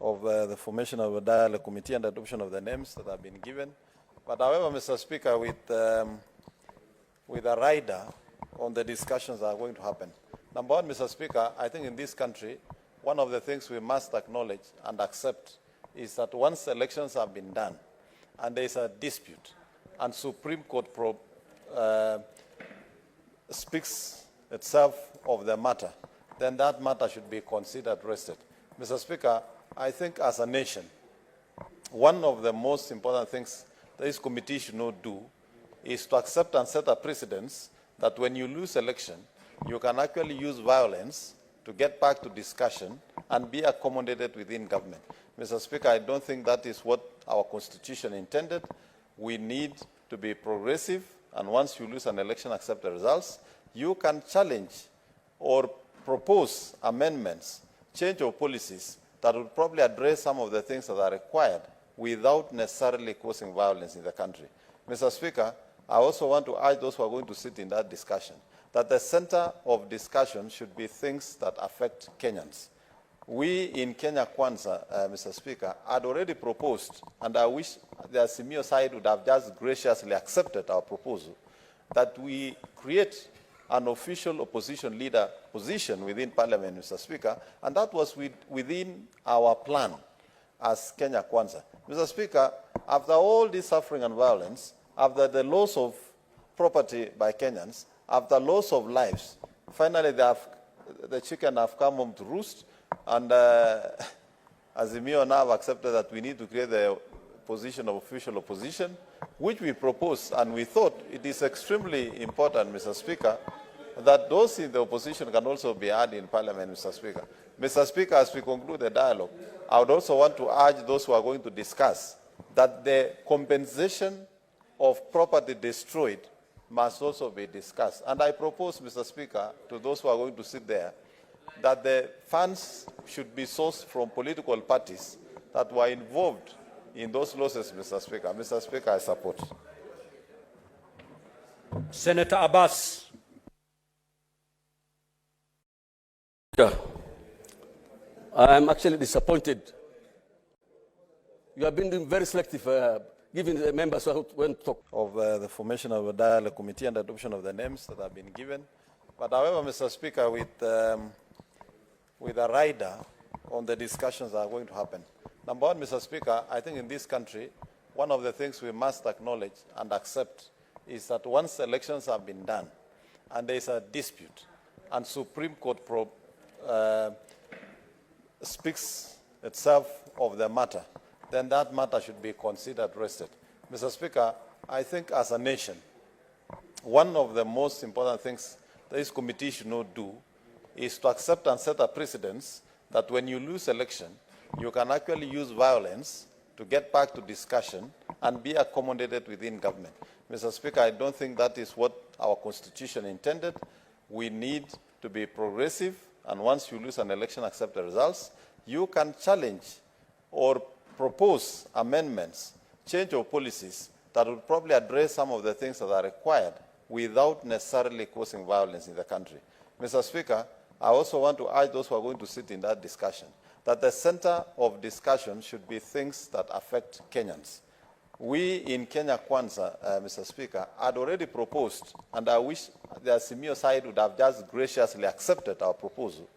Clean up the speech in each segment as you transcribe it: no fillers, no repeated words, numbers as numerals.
of the formation of a dialogue committee and adoption of the names that have been given. But however, Mr. Speaker, with a rider on the discussions that are going to happen. Number one, Mr. Speaker, I think in this country, one of the things we must acknowledge and accept is that once elections have been done and there is a dispute and Supreme Court speaks itself of the matter, then that matter should be considered rested. Mr. Speaker, I think as a nation, one of the most important things this committee should not do is to accept and set a precedence that when you lose election, you can actually use violence to get back to discussion and be accommodated within government. Mr. Speaker, I don't think that is what our Constitution intended. We need to be progressive, and once you lose an election, accept the results. You can challenge or propose amendments, change of policies that would probably address some of the things that are required without necessarily causing violence in the country. Mr. Speaker, I also want to urge those who are going to sit in that discussion that the center of discussion should be things that affect Kenyans. We in Kenya Kwanza, Mr. Speaker, had already proposed, and I wish the Azimio side would have just graciously accepted our proposal, that we create an official opposition leader position within Parliament, Mr. Speaker, and that was within our plan as Kenya Kwanza. Mr. Speaker, after all this suffering and violence, after the loss of property by Kenyans, after loss of lives, finally the chicken have come home to roost, and Azimio now have accepted that we need to create the position of official opposition, which we proposed, and we thought it is extremely important, Mr. Speaker, that those in the opposition can also be heard in Parliament, Mr. Speaker. Mr. Speaker, as we conclude the dialogue, I would also want to urge those who are going to discuss that the compensation of property destroyed must also be discussed. And I propose, Mr. Speaker, to those who are going to sit there, that the funds should be sourced from political parties that were involved in those losses, Mr. Speaker. Mr. Speaker, I support. Senator Abbas. Yeah. I'm actually disappointed. You have been very selective, giving the members who went to talk. Of the formation of a dialogue committee and adoption of the names that have been given. But however, Mr. Speaker, with a rider on the discussions that are going to happen. Number one, Mr. Speaker, I think in this country, one of the things we must acknowledge and accept is that once elections have been done and there is a dispute and Supreme Court speaks itself of the matter, then that matter should be considered rested. Mr. Speaker, I think as a nation, one of the most important things this committee should not do is to accept and set a precedence that when you lose election, you can actually use violence to get back to discussion and be accommodated within government. Mr. Speaker, I don't think that is what our Constitution intended. We need to be progressive, and once you lose an election, accept the results. You can challenge or propose amendments, change of policies that would probably address some of the things that are required without necessarily causing violence in the country. Mr. Speaker, I also want to urge those who are going to sit in that discussion that the center of discussion should be things that affect Kenyans. We in Kenya Kwanza, Mr. Speaker, had already proposed, and I wish the Azimio side would have just graciously accepted our proposal,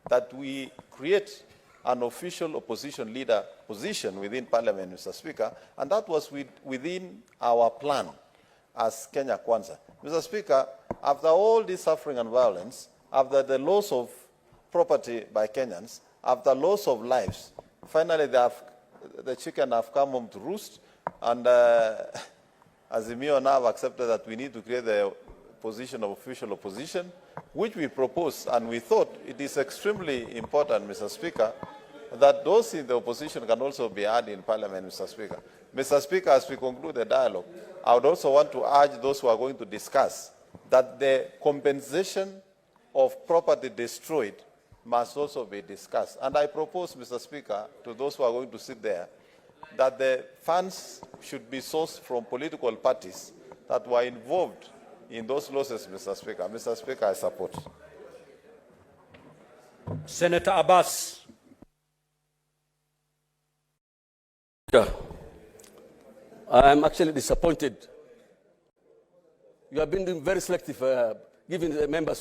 that we create an official opposition leader position within Parliament, Mr. Speaker, and that was within our plan as Kenya Kwanza. Mr. Speaker, after all this suffering and violence, after the loss of property by Kenyans, after loss of lives, finally the chicken have come home to roost, and Azimio now have accepted that we need to create the position of official opposition, which we proposed, and we thought it is extremely important, Mr. Speaker, that those in the opposition can also be heard in Parliament, Mr. Speaker. Mr. Speaker, as we conclude the dialogue, I would also want to urge those who are going to discuss that the compensation of property destroyed must also be discussed. And I propose, Mr. Speaker, to those who are going to sit there, that the funds should be sourced from political parties that were involved in those losses, Mr. Speaker. Mr. Speaker, I support. Senator Abbas. Speaker, I'm actually disappointed. You have been very selective, giving the members